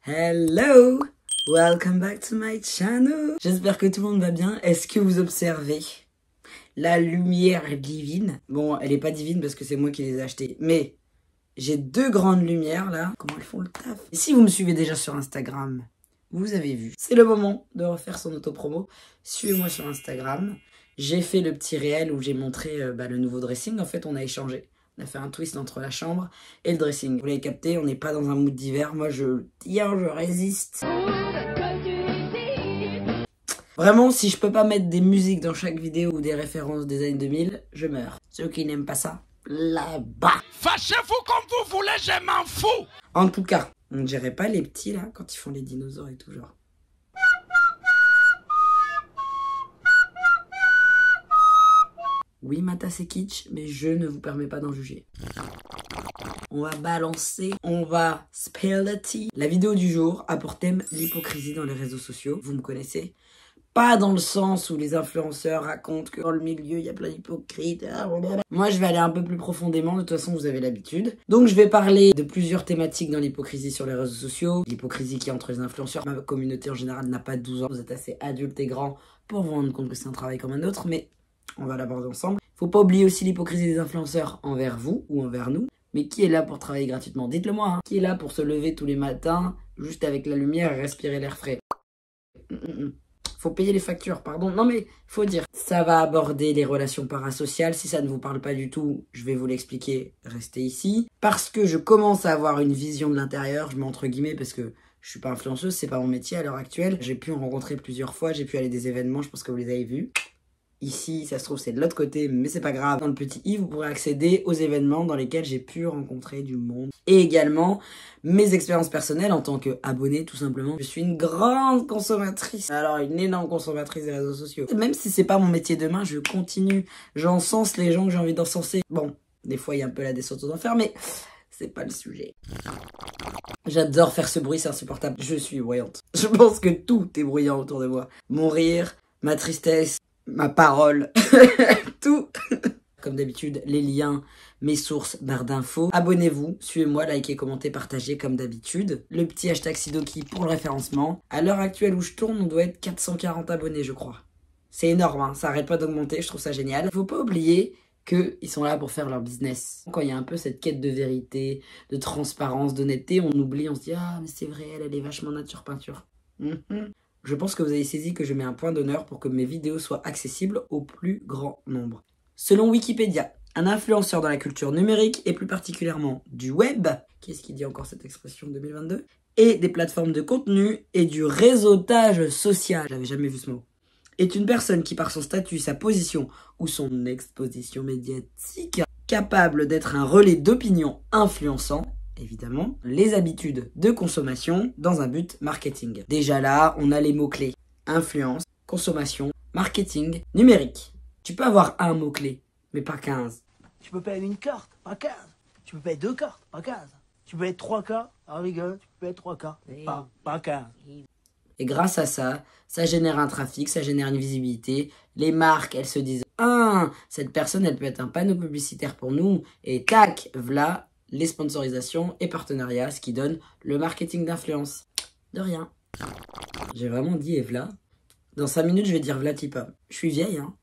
Hello! Welcome back to my channel! J'espère que tout le monde va bien. Est-ce que vous observez la lumière divine? Bon, elle est pas divine parce que c'est moi qui les ai achetées, mais j'ai deux grandes lumières là. Comment elles font le taf? Et si vous me suivez déjà sur Instagram, vous avez vu. C'est le moment de refaire son autopromo. Suivez-moi sur Instagram. J'ai fait le petit réel où j'ai montré le nouveau dressing. En fait, on a échangé. On a fait un twist entre la chambre et le dressing. Vous l'avez capté, on n'est pas dans un mood d'hiver. Moi, je résiste. Vraiment, si je peux pas mettre des musiques dans chaque vidéo ou des références des années 2000, je meurs. Ceux qui n'aiment pas ça, là-bas. Fâchez-vous comme vous voulez, je m'en fous. En tout cas, on ne dirait pas les petits là, quand ils font les dinosaures et tout genre. Oui, Mata c'est kitsch, mais je ne vous permets pas d'en juger. On va balancer, on va spill the tea. La vidéo du jour a pour thème l'hypocrisie dans les réseaux sociaux. Vous me connaissez. Pas dans le sens où les influenceurs racontent que dans le milieu, il y a plein d'hypocrites. Moi, je vais aller un peu plus profondément. De toute façon, vous avez l'habitude. Donc, je vais parler de plusieurs thématiques dans l'hypocrisie sur les réseaux sociaux. L'hypocrisie qui est entre les influenceurs. Ma communauté, en général, n'a pas 12 ans. Vous êtes assez adulte et grand pour vous rendre compte que c'est un travail comme un autre. Mais on va l'aborder ensemble. Faut pas oublier aussi l'hypocrisie des influenceurs envers vous ou envers nous. Mais qui est là pour travailler gratuitement? Dites-le moi. Hein. Qui est là pour se lever tous les matins, juste avec la lumière et respirer l'air frais? Faut payer les factures, pardon. Non mais, faut dire. Ça va aborder les relations parasociales. Si ça ne vous parle pas du tout, je vais vous l'expliquer. Restez ici. Parce que je commence à avoir une vision de l'intérieur. Je mets entre guillemets parce que je suis pas influenceuse, c'est pas mon métier à l'heure actuelle. J'ai pu en rencontrer plusieurs fois. J'ai pu aller à des événements, je pense que vous les avez vus. Ici, ça se trouve, c'est de l'autre côté, mais c'est pas grave. Dans le petit i, vous pourrez accéder aux événements dans lesquels j'ai pu rencontrer du monde. Et également, mes expériences personnelles en tant qu'abonné, tout simplement. Je suis une grande consommatrice. Alors, une énorme consommatrice des réseaux sociaux. Même si c'est pas mon métier demain, je continue. J'encense les gens que j'ai envie d'encenser. Bon, des fois, il y a un peu la descente aux enfers, mais c'est pas le sujet. J'adore faire ce bruit, c'est insupportable. Je suis voyante. Je pense que tout est bruyant autour de moi. Mon rire, ma tristesse, ma parole, tout. Comme d'habitude, les liens, mes sources, barre d'infos. Abonnez-vous, suivez-moi, likez, commentez, partagez comme d'habitude. Le petit hashtag Sidoki pour le référencement. À l'heure actuelle où je tourne, on doit être 440 abonnés, je crois. C'est énorme, hein, ça arrête pas d'augmenter, je trouve ça génial. Faut pas oublier qu'ils sont là pour faire leur business. Quand il y a un peu cette quête de vérité, de transparence, d'honnêteté, on oublie, on se dit « Ah, mais c'est vrai, elle est vachement nature peinture. Je pense que vous avez saisi que je mets un point d'honneur pour que mes vidéos soient accessibles au plus grand nombre. Selon Wikipédia, un influenceur dans la culture numérique et plus particulièrement du web, qu'est-ce qui dit encore cette expression 2022, et des plateformes de contenu et du réseautage social, j'avais jamais vu ce mot, est une personne qui par son statut, sa position ou son exposition médiatique, capable d'être un relais d'opinion influençant, évidemment, les habitudes de consommation dans un but marketing. Déjà là, on a les mots-clés. Influence, consommation, marketing, numérique. Tu peux avoir un mot-clé, mais pas 15. Tu peux payer une carte, pas 15. Tu peux payer 2 cartes, pas 15. Tu peux payer 3 cartes, ah rigole, tu peux payer 3 cartes, pas 15. Et grâce à ça, ça génère un trafic, ça génère une visibilité. Les marques, elles se disent « Ah, cette personne, elle peut être un panneau publicitaire pour nous. » Et tac, voilà les sponsorisations et partenariats, ce qui donne le marketing d'influence. De rien. J'ai vraiment dit et v'là. Dans 5 minutes, je vais dire v'là tipa. Je suis vieille, hein.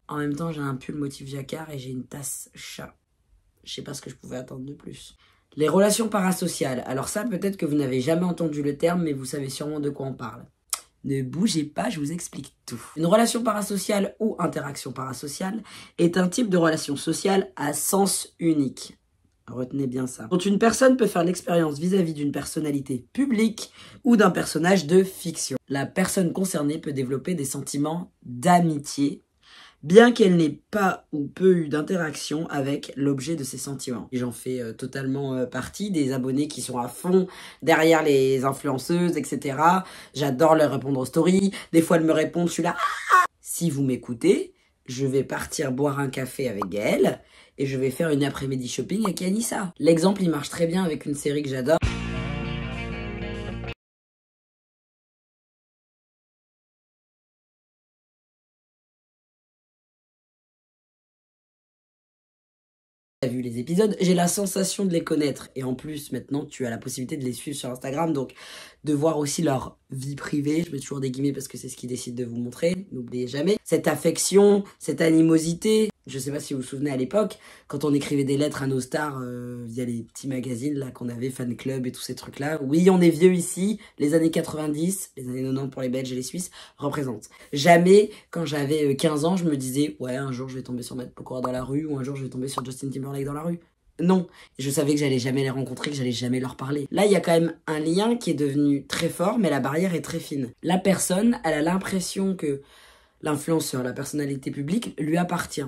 En même temps, j'ai un pull motif jacquard et j'ai une tasse chat. Je sais pas ce que je pouvais attendre de plus. Les relations parasociales. Alors ça, peut-être que vous n'avez jamais entendu le terme, mais vous savez sûrement de quoi on parle. Ne bougez pas, je vous explique tout. Une relation parasociale ou interaction parasociale est un type de relation sociale à sens unique. Retenez bien ça. Dont une personne peut faire l'expérience vis-à-vis d'une personnalité publique ou d'un personnage de fiction. La personne concernée peut développer des sentiments d'amitié, bien qu'elle n'ait pas ou peu eu d'interaction avec l'objet de ses sentiments. Et j'en fais totalement partie, des abonnés qui sont à fond derrière les influenceuses, etc. J'adore leur répondre aux stories. Des fois, elles me répondent, je suis là. Si vous m'écoutez, je vais partir boire un café avec elle et je vais faire une après-midi shopping avec Anissa. L'exemple, il marche très bien avec une série que j'adore. Tu as vu les épisodes, j'ai la sensation de les connaître. Et en plus, maintenant, tu as la possibilité de les suivre sur Instagram, donc de voir aussi leur vie privée. Je mets toujours des guillemets parce que c'est ce qu'ils décident de vous montrer. N'oubliez jamais. Cette affection, cette animosité. Je sais pas si vous vous souvenez à l'époque, quand on écrivait des lettres à nos stars via les petits magazines là qu'on avait, Fan Club et tous ces trucs-là. Oui, on est vieux ici. Les années 90, les années 90 pour les Belges et les Suisses représentent. Jamais, quand j'avais 15 ans, je me disais « Ouais, un jour je vais tomber sur Matt Pokora dans la rue ou un jour je vais tomber sur Justin Timberlake dans la rue. » Non, je savais que j'allais jamais les rencontrer, que j'allais jamais leur parler. Là, il y a quand même un lien qui est devenu très fort, mais la barrière est très fine. La personne, elle a l'impression que l'influenceur, la personnalité publique, lui appartient.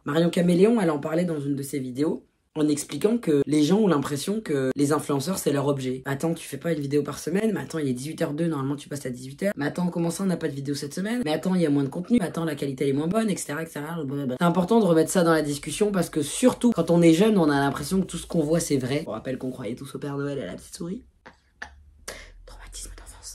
Marion Caméléon, elle en parlait dans une de ses vidéos, en expliquant que les gens ont l'impression que les influenceurs, c'est leur objet. Attends, tu fais pas une vidéo par semaine, mais attends, il est 18h02, normalement tu passes à 18h. Mais attends, comment ça, on n'a pas de vidéo cette semaine? Mais attends, il y a moins de contenu, mais attends, la qualité elle est moins bonne, etc., etc. C'est important de remettre ça dans la discussion parce que surtout, quand on est jeune, on a l'impression que tout ce qu'on voit, c'est vrai. On rappelle qu'on croyait tous au Père Noël et à la petite souris. Traumatisme d'enfance.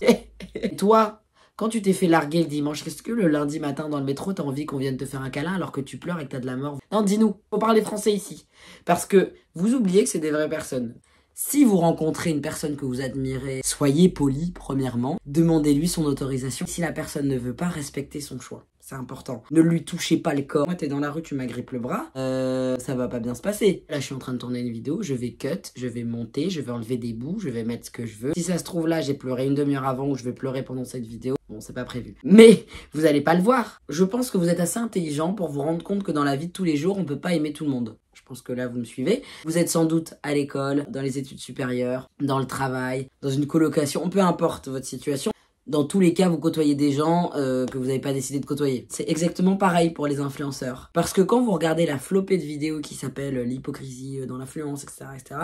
Et toi, quand tu t'es fait larguer le dimanche, qu'est-ce que le lundi matin dans le métro, t'as envie qu'on vienne te faire un câlin alors que tu pleures et que t'as de la mort? Non, dis-nous, faut parler français ici. Parce que vous oubliez que c'est des vraies personnes. Si vous rencontrez une personne que vous admirez, soyez poli, premièrement. Demandez-lui son autorisation. Si la personne ne veut pas, respecter son choix. C'est important. Ne lui touchez pas le corps. Moi, t'es dans la rue, tu m'agrippes le bras. Ça va pas bien se passer. Là, je suis en train de tourner une vidéo. Je vais cut, je vais monter, je vais enlever des bouts, je vais mettre ce que je veux. Si ça se trouve, là, j'ai pleuré une demi-heure avant ou je vais pleurer pendant cette vidéo. Bon, c'est pas prévu. Mais vous allez pas le voir. Je pense que vous êtes assez intelligent pour vous rendre compte que dans la vie de tous les jours, on peut pas aimer tout le monde. Je pense que là, vous me suivez. Vous êtes sans doute à l'école, dans les études supérieures, dans le travail, dans une colocation, peu importe votre situation. Dans tous les cas, vous côtoyez des gens que vous n'avez pas décidé de côtoyer. C'est exactement pareil pour les influenceurs. Parce que quand vous regardez la flopée de vidéos qui s'appelle l'hypocrisie dans l'influence, etc., etc.,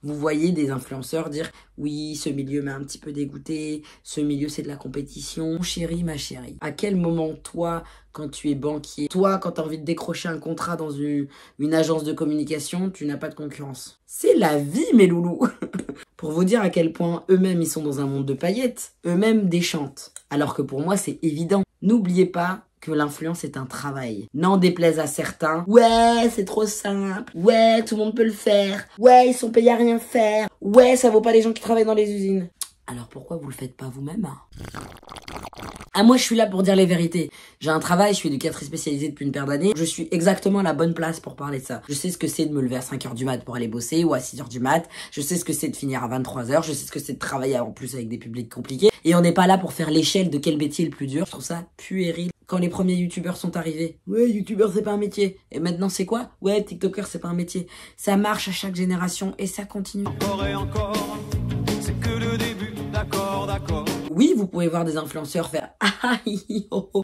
vous voyez des influenceurs dire « Oui, ce milieu m'a un petit peu dégoûté, ce milieu c'est de la compétition. » Chérie, ma chérie, à quel moment toi, quand tu es banquier, toi, quand tu as envie de décrocher un contrat dans une agence de communication, tu n'as pas de concurrence? C'est la vie, mes loulous. Pour vous dire à quel point eux-mêmes ils sont dans un monde de paillettes, eux-mêmes déchantent. Alors que pour moi c'est évident. N'oubliez pas que l'influence est un travail. N'en déplaise à certains. Ouais, c'est trop simple. Ouais, tout le monde peut le faire. Ouais, ils sont payés à rien faire. Ouais, ça vaut pas les gens qui travaillent dans les usines. Alors pourquoi vous le faites pas vous-même? Ah, moi je suis là pour dire les vérités. J'ai un travail, je suis éducatrice spécialisée depuis une paire d'années. Je suis exactement à la bonne place pour parler de ça. Je sais ce que c'est de me lever à 5h du mat pour aller bosser ou à 6h du mat. Je sais ce que c'est de finir à 23h. Je sais ce que c'est de travailler en plus avec des publics compliqués. Et on n'est pas là pour faire l'échelle de quel métier est le plus dur. Je trouve ça puéril. Quand les premiers youtubeurs sont arrivés, ouais, youtubeur c'est pas un métier. Et maintenant c'est quoi? Ouais, tiktoker c'est pas un métier. Ça marche à chaque génération et ça continue. Encore et encore, c'est que le début, d'accord, d'accord. Oui, vous pouvez voir des influenceurs faire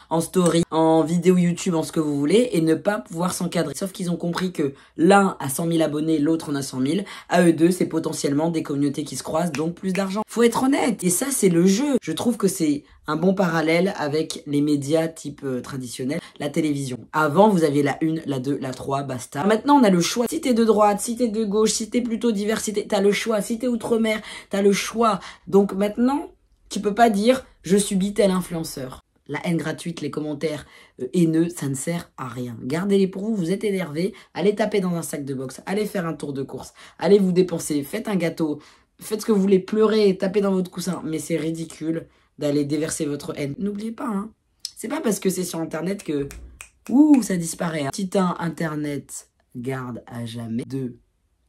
en story, en vidéo YouTube, en ce que vous voulez, et ne pas pouvoir s'encadrer. Sauf qu'ils ont compris que l'un a 100 000 abonnés, l'autre en a 100 000. À eux deux, c'est potentiellement des communautés qui se croisent, donc plus d'argent. Faut être honnête. Et ça, c'est le jeu. Je trouve que c'est un bon parallèle avec les médias type traditionnels, la télévision. Avant, vous aviez la 1, la 2, la 3, basta. Maintenant, on a le choix. Si t'es de droite, si t'es de gauche, si t'es plutôt diversité, t'as le choix. Si t'es outre-mer, t'as le choix. Donc maintenant, tu peux pas dire « je subis tel influenceur ». La haine gratuite, les commentaires haineux, ça ne sert à rien. Gardez-les pour vous, vous êtes énervé, allez taper dans un sac de boxe, allez faire un tour de course, allez vous dépenser, faites un gâteau, faites ce que vous voulez, pleurez, tapez dans votre coussin. Mais c'est ridicule d'aller déverser votre haine. N'oubliez pas, hein, c'est pas parce que c'est sur Internet que ça disparaît. Hein. Si un Internet garde à jamais,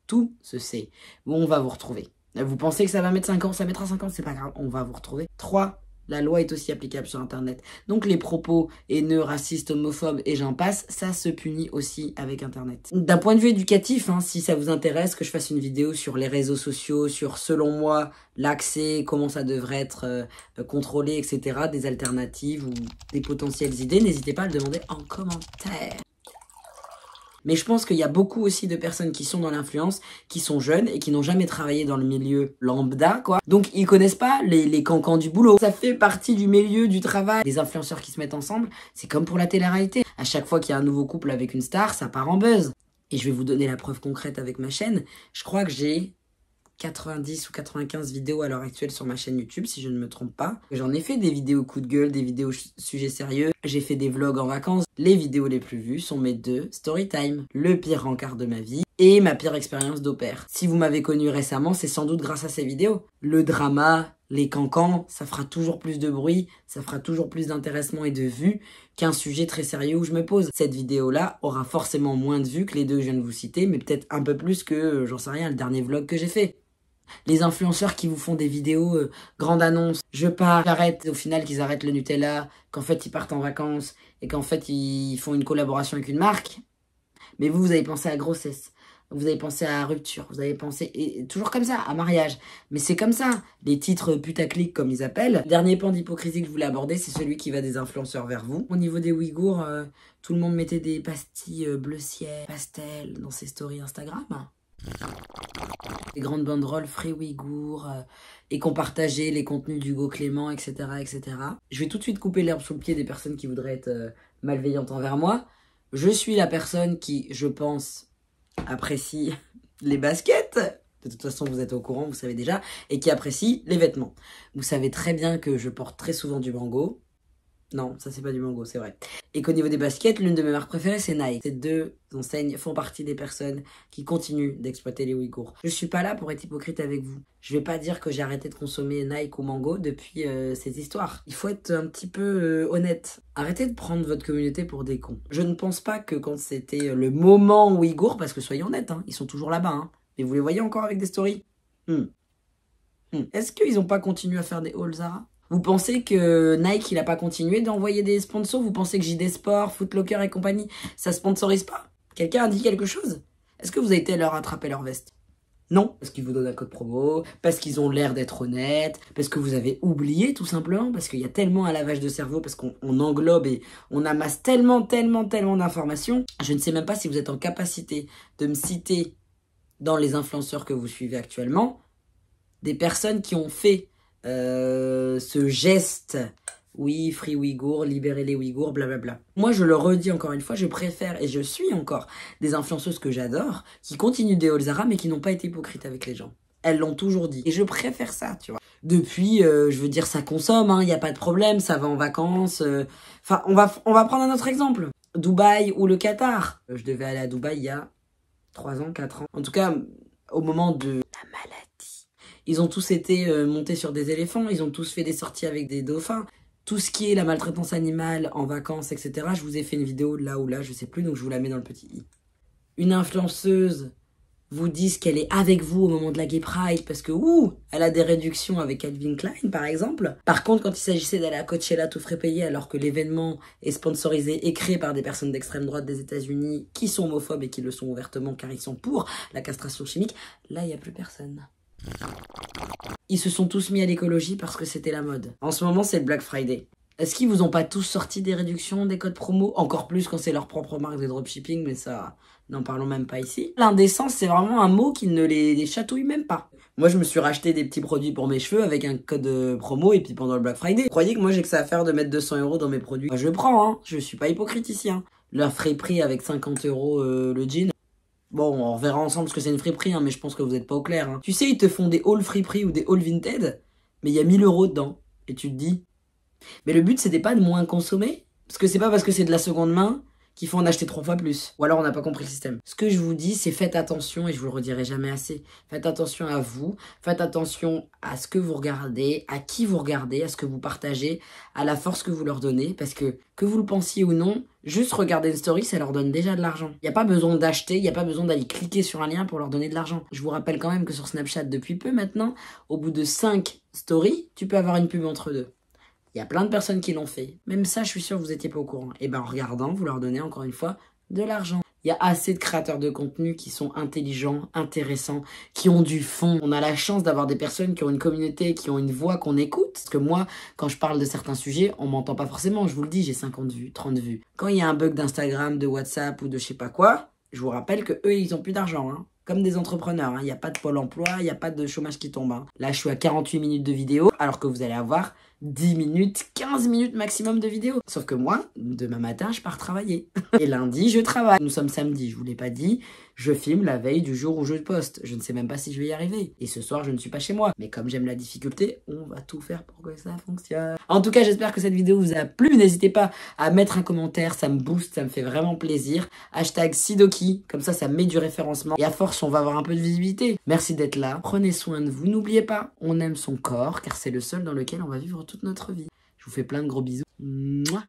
tout se sait. Bon, on va vous retrouver. Vous pensez que ça va mettre 5 ans, ça mettra 5 ans, c'est pas grave, on va vous retrouver. 3, la loi est aussi applicable sur Internet. Donc les propos haineux, racistes, homophobes et j'en passe, ça se punit aussi avec Internet. D'un point de vue éducatif, hein, si ça vous intéresse que je fasse une vidéo sur les réseaux sociaux, sur selon moi l'accès, comment ça devrait être contrôlé, etc., des alternatives ou des potentielles idées, n'hésitez pas à le demander en commentaire. Mais je pense qu'il y a beaucoup aussi de personnes qui sont dans l'influence, qui sont jeunes et qui n'ont jamais travaillé dans le milieu lambda, quoi. Donc ils connaissent pas les cancans du boulot. Ça fait partie du milieu du travail. Les influenceurs qui se mettent ensemble, c'est comme pour la télé-réalité. À chaque fois qu'il y a un nouveau couple avec une star, ça part en buzz. Et je vais vous donner la preuve concrète avec ma chaîne. Je crois que j'ai 90 ou 95 vidéos à l'heure actuelle sur ma chaîne YouTube, si je ne me trompe pas. J'en ai fait des vidéos coup de gueule, des vidéos sujets sérieux. J'ai fait des vlogs en vacances. Les vidéos les plus vues sont mes 2 story time. Le pire rencard de ma vie, et ma pire expérience d'au pair. Si vous m'avez connu récemment, c'est sans doute grâce à ces vidéos. Le drama, les cancans, ça fera toujours plus de bruit, ça fera toujours plus d'intéressement et de vues qu'un sujet très sérieux où je me pose. Cette vidéo-là aura forcément moins de vues que les deux que je viens de vous citer, mais peut-être un peu plus que, j'en sais rien, le dernier vlog que j'ai fait. Les influenceurs qui vous font des vidéos grande annonce, je pars, j'arrête, au final qu'ils arrêtent le Nutella, qu'en fait ils partent en vacances et qu'en fait ils font une collaboration avec une marque. Mais vous avez pensé à grossesse, vous avez pensé à rupture, vous avez pensé, et toujours comme ça, à mariage. Mais c'est comme ça, les titres putaclic comme ils appellent. Le dernier pan d'hypocrisie que je voulais aborder, c'est celui qui va des influenceurs vers vous. Au niveau des Ouïghours, tout le monde mettait des pastilles bleu ciel, pastel dans ses stories Instagram. Les grandes banderoles Free Ouïghours et qu'on partageait les contenus d'Hugo Clément, etc., etc. Je vais tout de suite couper l'herbe sous le pied des personnes qui voudraient être malveillantes envers moi. Je suis la personne qui, je pense, apprécie les baskets. De toute façon, vous êtes au courant, vous savez déjà. Et qui apprécie les vêtements. Vous savez très bien que je porte très souvent du Mango. Non, ça c'est pas du Mango, c'est vrai. Et qu'au niveau des baskets, l'une de mes marques préférées, c'est Nike. Ces deux enseignes font partie des personnes qui continuent d'exploiter les Ouïghours. Je suis pas là pour être hypocrite avec vous. Je vais pas dire que j'ai arrêté de consommer Nike ou Mango depuis cette histoire. Il faut être un petit peu honnête. Arrêtez de prendre votre communauté pour des cons. Je ne pense pas que quand c'était le moment Ouïghour, parce que soyons honnêtes, hein, ils sont toujours là-bas, hein, mais vous les voyez encore avec des stories. Est-ce qu'ils ont pas continué à faire des hauls Zara? Vous pensez que Nike, il a pas continué d'envoyer des sponsors? Vous pensez que JD Sport, Foot Locker et compagnie, ça sponsorise pas? Quelqu'un a dit quelque chose? Est-ce que vous avez été leur attraper leur veste? Non. Parce qu'ils vous donnent un code promo, parce qu'ils ont l'air d'être honnêtes, parce que vous avez oublié tout simplement, parce qu'il y a tellement un lavage de cerveau, parce qu'on englobe et on amasse tellement d'informations. Je ne sais même pas si vous êtes en capacité de me citer dans les influenceurs que vous suivez actuellement, des personnes qui ont fait ce geste, oui, Free Ouïghours, libérez les Ouïghours, blablabla. Moi, je le redis encore une fois, je préfère, et je suis encore, des influenceuses que j'adore, qui continuent des hauls Zara, mais qui n'ont pas été hypocrites avec les gens. Elles l'ont toujours dit. Et je préfère ça, tu vois. Depuis, je veux dire, ça consomme, hein, y a pas de problème, ça va en vacances. Enfin, on va prendre un autre exemple. Dubaï ou le Qatar. Je devais aller à Dubaï il y a 3 ans, 4 ans. En tout cas, au moment de la maladie. Ils ont tous été montés sur des éléphants, ils ont tous fait des sorties avec des dauphins. Tout ce qui est la maltraitance animale en vacances, etc. Je vous ai fait une vidéo là ou là, je sais plus, donc je vous la mets dans le petit i. Une influenceuse vous dit qu'elle est avec vous au moment de la Gay Pride parce que, elle a des réductions avec Calvin Klein, par exemple. Par contre, quand il s'agissait d'aller à Coachella tout frais payé alors que l'événement est sponsorisé et créé par des personnes d'extrême droite des États-Unis qui sont homophobes et qui le sont ouvertement car ils sont pour la castration chimique, là, il n'y a plus personne. Ils se sont tous mis à l'écologie parce que c'était la mode. En ce moment, c'est le Black Friday. Est-ce qu'ils vous ont pas tous sorti des réductions, des codes promo? Encore plus quand c'est leur propre marque de dropshipping, mais ça, n'en parlons même pas ici. L'indécence, c'est vraiment un mot qui ne les chatouille même pas. Moi, je me suis racheté des petits produits pour mes cheveux avec un code promo et puis pendant le Black Friday. Vous croyez que moi, j'ai que ça à faire de mettre 200 € dans mes produits? Bah, je prends, hein. Je suis pas hypocrite ici, hein. Leur friperie avec 50 € le jean. Bon, on reverra ensemble parce que c'est une friperie, hein, mais je pense que vous êtes pas au clair. Hein. Tu sais, ils te font des hauls friperie ou des hauls Vinted, mais il y a 1000 € dedans. Et tu te dis... Mais le but, c'était pas de moins consommer. Parce que c'est pas parce que c'est de la seconde main qu'il faut en acheter 3 fois plus. Ou alors on n'a pas compris le système. Ce que je vous dis, c'est faites attention, et je vous le redirai jamais assez. Faites attention à vous, faites attention à ce que vous regardez, à qui vous regardez, à ce que vous partagez, à la force que vous leur donnez. Parce que vous le pensiez ou non, juste regarder une story, ça leur donne déjà de l'argent. Il n'y a pas besoin d'acheter, il n'y a pas besoin d'aller cliquer sur un lien pour leur donner de l'argent. Je vous rappelle quand même que sur Snapchat, depuis peu maintenant, au bout de 5 stories, tu peux avoir une pub entre deux. Il y a plein de personnes qui l'ont fait. Même ça, je suis sûr que vous n'étiez pas au courant. Et ben en regardant, vous leur donnez encore une fois de l'argent. Il y a assez de créateurs de contenu qui sont intelligents, intéressants, qui ont du fond. On a la chance d'avoir des personnes qui ont une communauté, qui ont une voix qu'on écoute. Parce que moi, quand je parle de certains sujets, on m'entend pas forcément. Je vous le dis, j'ai 50 vues, 30 vues. Quand il y a un bug d'Instagram, de WhatsApp ou de je sais pas quoi, je vous rappelle que eux, ils ont plus d'argent, hein. Comme des entrepreneurs, hein. Il n'y a pas de pôle emploi, il n'y a pas de chômage qui tombe. Hein. Là, je suis à 48 minutes de vidéo, alors que vous allez avoir 10 minutes, 15 minutes maximum de vidéo. Sauf que moi, demain matin, je pars travailler. Et lundi, je travaille. Nous sommes samedi, je vous l'ai pas dit. Je filme la veille du jour où je poste. Je ne sais même pas si je vais y arriver. Et ce soir, je ne suis pas chez moi. Mais comme j'aime la difficulté, on va tout faire pour que ça fonctionne. En tout cas, j'espère que cette vidéo vous a plu. N'hésitez pas à mettre un commentaire. Ça me booste, ça me fait vraiment plaisir. Hashtag Sidoki. Comme ça met du référencement. Et à force, on va avoir un peu de visibilité. Merci d'être là. Prenez soin de vous. N'oubliez pas, on aime son corps car c'est le seul dans lequel on va vivre toute notre vie. Je vous fais plein de gros bisous. Mouah.